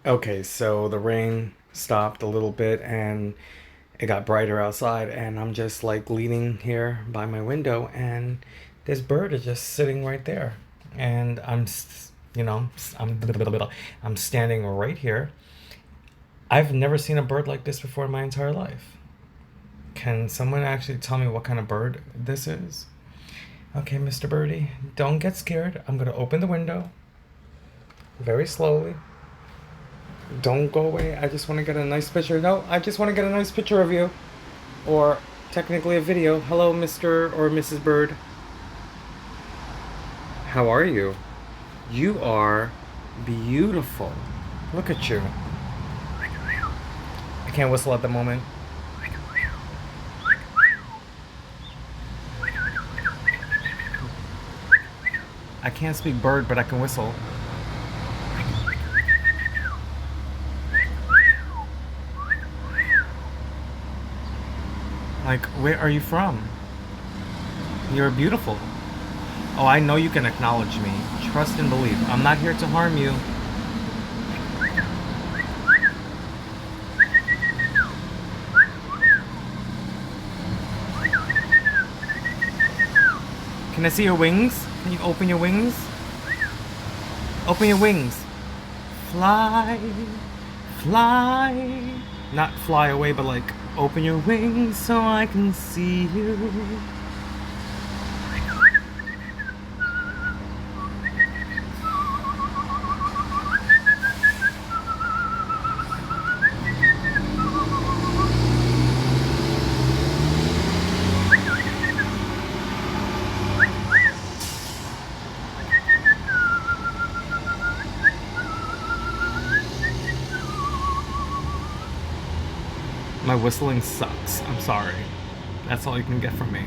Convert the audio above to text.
Okay, so the rain stopped a little bit and it got brighter outside, and I'm just like leaning here by my window, and this bird is just sitting right there. And I'm standing right here. I've never seen a bird like this before in my entire life. Can someone actually tell me what kind of bird this is? Okay, Mr. Birdie, don't get scared. I'm gonna open the window very slowly. Don't go away. I just want to get a nice picture. No, I just want to get a nice picture of you. Or technically a video. Hello, Mr. or Mrs. Bird. How are you? You are beautiful. Look at you. I can't whistle at the moment. I can't speak bird, but I can whistle. Like, where are you from? You're beautiful. Oh, I know you can acknowledge me. Trust and believe. I'm not here to harm you. Can I see your wings? Can you open your wings? Open your wings. Fly, fly. Not fly away, but like open your wings so I can see you. My whistling sucks. I'm sorry. That's all you can get from me.